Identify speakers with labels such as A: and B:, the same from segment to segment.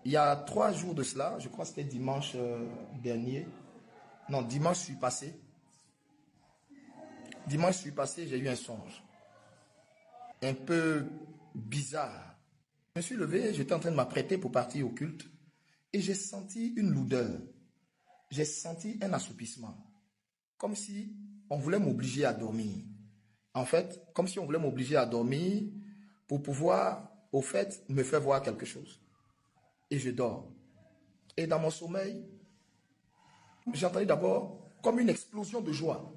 A: Il y a 3 jours de cela, je crois que c'était dimanche dernier. Non, dimanche suis passé. Dimanche suis passé, j'ai eu un songe. Un peu bizarre. Je me suis levé, j'étais en train de m'apprêter pour partir au culte. Et j'ai senti une lourdeur. J'ai senti un assoupissement. Comme si on voulait m'obliger à dormir. En fait, comme si on voulait m'obliger à dormir pour pouvoir, au fait, me faire voir quelque chose. Et je dors. Et dans mon sommeil, j'ai entendu d'abord comme une explosion de joie.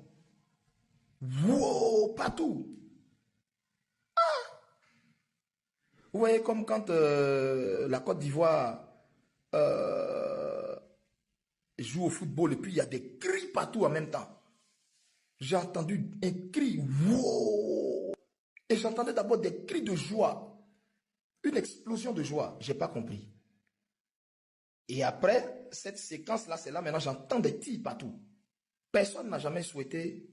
A: Wow, partout. Vous voyez, comme quand la Côte d'Ivoire joue au football et puis il y a des cris partout en même temps. J'ai entendu un cri, wow! Et j'entendais d'abord des cris de joie. Une explosion de joie. Je n'ai pas compris. Et après, cette séquence-là, c'est là maintenant, j'entends des tirs partout. Personne n'a jamais souhaité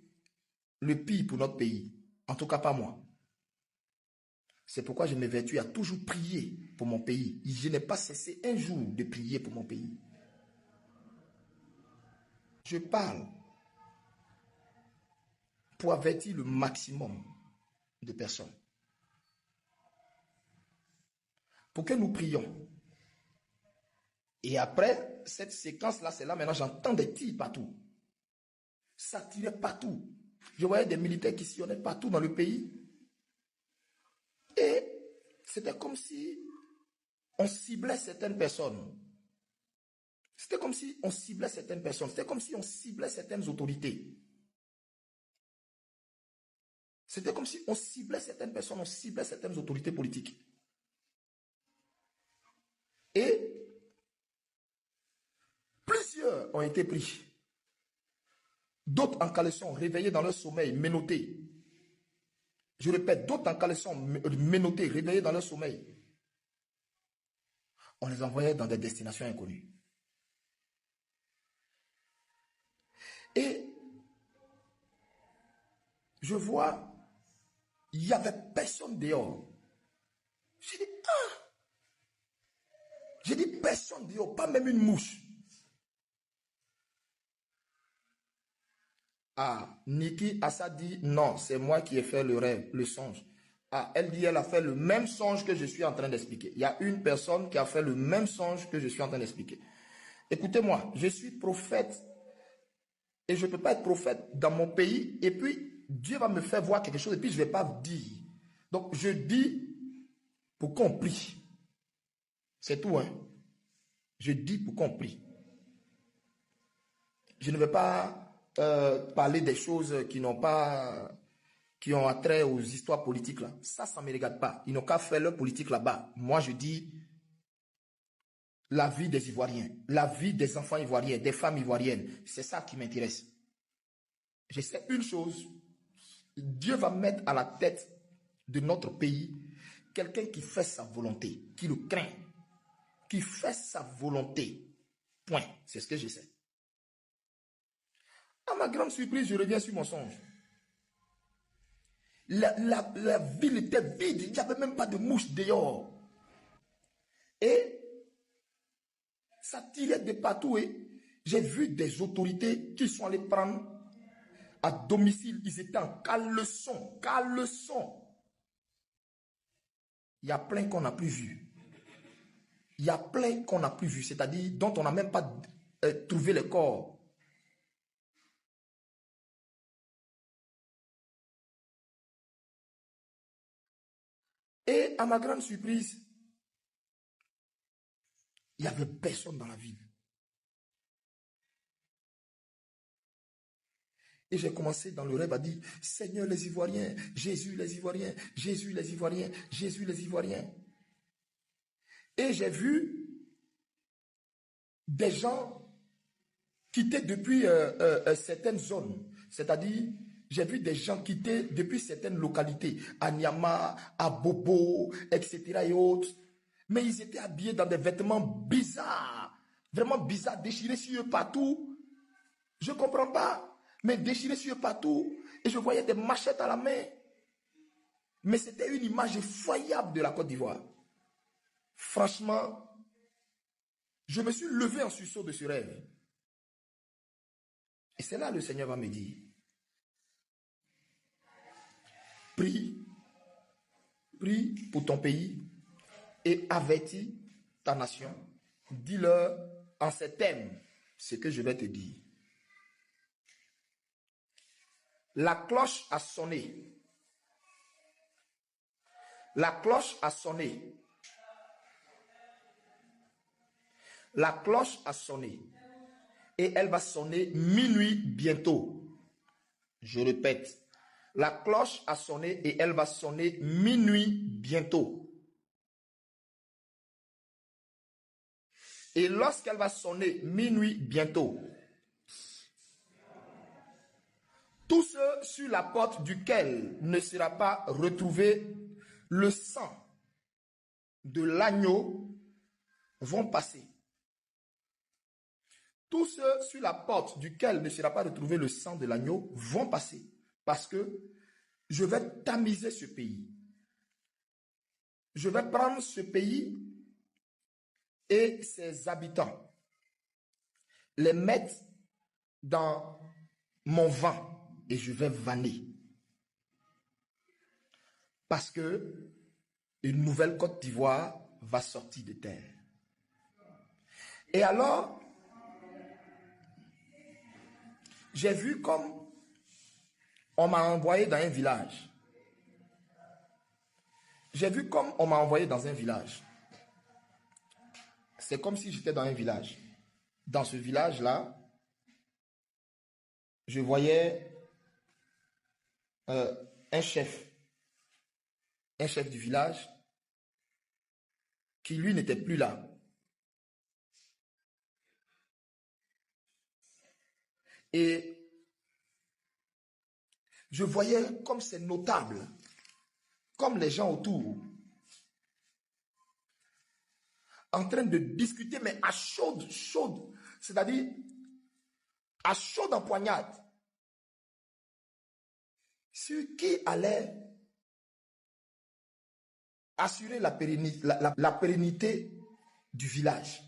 A: le pire pour notre pays. En tout cas, pas moi. C'est pourquoi je m'évertue à toujours prier pour mon pays. Je n'ai pas cessé un jour de prier pour mon pays. Je parle pour avertir le maximum de personnes. Pour que nous prions. Et après, cette séquence-là, c'est là maintenant, j'entends des tirs partout. Ça tirait partout. Je voyais des militaires qui sillonnaient partout dans le pays. Et c'était comme si on ciblait certaines personnes. C'était comme si on ciblait certaines personnes. C'était comme si on ciblait certaines autorités. C'était comme si on ciblait certaines personnes, on ciblait certaines autorités politiques. Et plusieurs ont été pris. D'autres en caleçon, réveillés dans leur sommeil, menottés. Je répète, d'autres en caleçon, menottés, réveillés dans leur sommeil. On les envoyait dans des destinations inconnues. Et je vois, il n'y avait personne dehors. J'ai dit, j'ai dit personne dehors, pas même une mouche. Ah, Niki Assa dit, non, c'est moi qui ai fait le rêve, le songe. Ah, elle dit, elle a fait le même songe que je suis en train d'expliquer. Il y a une personne qui a fait le même songe que je suis en train d'expliquer. Écoutez-moi, je suis prophète et je ne peux pas être prophète dans mon pays et puis Dieu va me faire voir quelque chose et puis je ne vais pas dire. Donc, je dis pour qu'on prie. C'est tout, hein. Je dis pour qu'on prie. Je ne vais pas parler des choses qui ont attrait aux histoires politiques là. Ça ne me regarde pas. Ils n'ont qu'à faire leur politique là-bas. Moi, je dis la vie des Ivoiriens, la vie des enfants ivoiriens, des femmes ivoiriennes. C'est ça qui m'intéresse. Je sais une chose. Dieu va mettre à la tête de notre pays quelqu'un qui fait sa volonté, qui le craint, qui fait sa volonté. Point. C'est ce que je sais. À ma grande surprise, je reviens sur mon songe. La ville était vide, il n'y avait même pas de mouches dehors. Et ça tirait de partout. Et j'ai vu des autorités qui sont allées prendre à domicile. Ils étaient en caleçon, caleçon. Il y a plein qu'on n'a plus vu. Il y a plein qu'on n'a plus vu, c'est-à-dire dont on n'a même pas trouvé le corps. Et à ma grande surprise, il n'y avait personne dans la ville. Et j'ai commencé dans le rêve à dire, Seigneur les Ivoiriens, Jésus les Ivoiriens, Jésus les Ivoiriens, Jésus les Ivoiriens. Et j'ai vu des gens quitter depuis certaines zones. C'est-à-dire, j'ai vu des gens quitter depuis certaines localités, à Niama, à Bobo, etc. et autres. Mais ils étaient habillés dans des vêtements bizarres, vraiment bizarres, déchirés sur eux partout. Je ne comprends pas, mais déchirés sur eux partout. Et je voyais des machettes à la main. Mais c'était une image effroyable de la Côte d'Ivoire. Franchement, Je me suis levé en sursaut de ce rêve. Et c'est là que le Seigneur va me dire, prie pour ton pays et avertis ta nation. Dis-leur en ces termes ce que je vais te dire. La cloche a sonné. La cloche a sonné. La cloche a sonné. Et elle va sonner minuit bientôt. Je répète. La cloche a sonné et elle va sonner minuit bientôt. Et lorsqu'elle va sonner minuit bientôt, tous ceux sur la porte duquel ne sera pas retrouvé le sang de l'agneau vont passer. Tous ceux sur la porte duquel ne sera pas retrouvé le sang de l'agneau vont passer. Parce que je vais tamiser ce pays. Je vais prendre ce pays et ses habitants, les mettre dans mon vent et je vais vanner. Parce que une nouvelle Côte d'Ivoire va sortir de terre. Et alors, j'ai vu comme on m'a envoyé dans un village. J'ai vu comme on m'a envoyé dans un village. C'est comme si j'étais dans un village. Dans ce village-là, je voyais un chef du village qui lui n'était plus là. Et je voyais comme ces notables, comme les gens autour, en train de discuter, mais à chaude, c'est-à-dire à chaude empoignade, sur qui allait assurer la pérennité du village.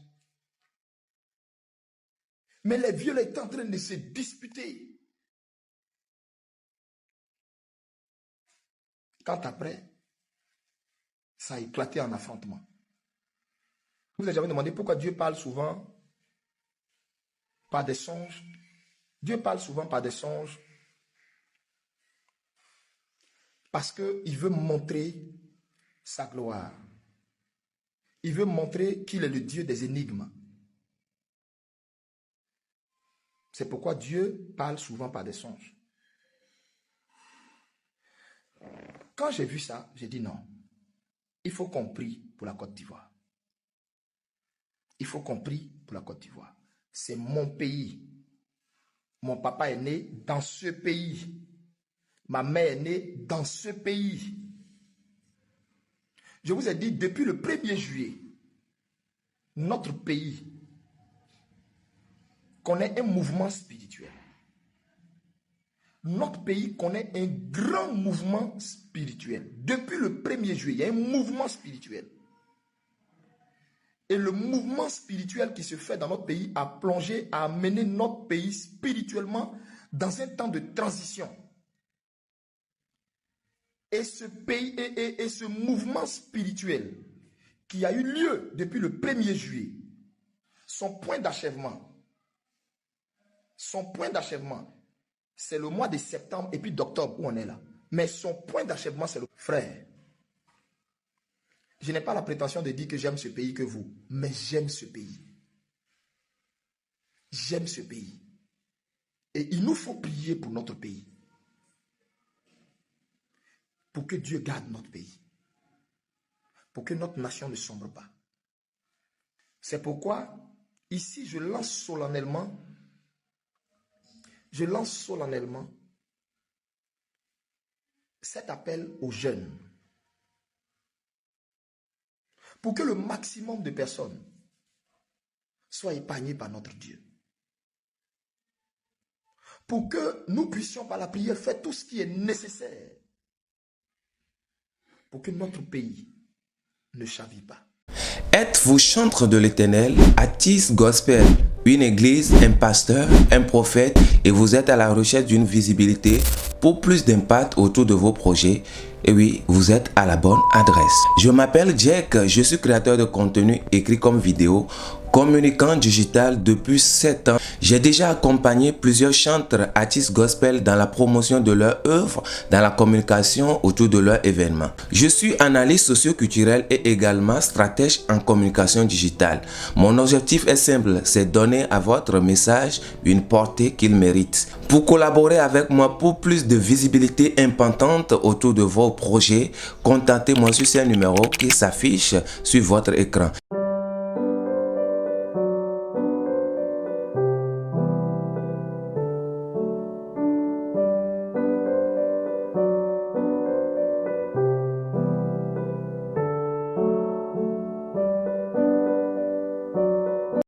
A: Mais les vieux étaient en train de se disputer. Quand après, ça a éclaté en affrontement. Vous avez jamais demandé pourquoi Dieu parle souvent par des songes. Dieu parle souvent par des songes parce qu'il veut montrer sa gloire. Il veut montrer qu'il est le Dieu des énigmes. C'est pourquoi Dieu parle souvent par des songes. Quand j'ai vu ça, j'ai dit non. Il faut qu'on prie pour la Côte d'Ivoire. Il faut qu'on prie pour la Côte d'Ivoire. C'est mon pays. Mon papa est né dans ce pays. Ma mère est née dans ce pays. Je vous ai dit, depuis le 1er juillet, notre pays connaît un mouvement spirituel. Notre pays connaît un grand mouvement spirituel. Depuis le 1er juillet, il y a un mouvement spirituel. Et le mouvement spirituel qui se fait dans notre pays a plongé, a amené notre pays spirituellement dans un temps de transition. Et ce pays et ce mouvement spirituel qui a eu lieu depuis le 1er juillet, son point d'achèvement, c'est le mois de septembre et puis d'octobre où on est là. Mais son point d'achèvement, c'est le frère. Je n'ai pas la prétention de dire que j'aime ce pays que vous, mais j'aime ce pays. J'aime ce pays. Et il nous faut prier pour notre pays. Pour que Dieu garde notre pays. Pour que notre nation ne sombre pas. C'est pourquoi, ici, je lance solennellement cet appel aux jeunes. Pour que le maximum de personnes soient épargnées par notre Dieu. Pour que nous puissions par la prière faire tout ce qui est nécessaire pour que notre pays ne chavire pas.
B: Êtes-vous chantre de l'Éternel, artiste gospel, une église, un pasteur, un prophète et vous êtes à la recherche d'une visibilité pour plus d'impact autour de vos projets? Et oui, vous êtes à la bonne adresse. Je m'appelle Jack, je suis créateur de contenu écrit comme vidéo, communicant digital depuis 7 ans. J'ai déjà accompagné plusieurs chantres, artistes gospel dans la promotion de leur œuvre, dans la communication autour de leur événement. Je suis analyste socio-culturel et également stratège en communication digitale. Mon objectif est simple, c'est donner à votre message une portée qu'il mérite. Pour collaborer avec moi pour plus de visibilité importante autour de vos projets, contactez-moi sur ce numéro qui s'affiche sur votre écran.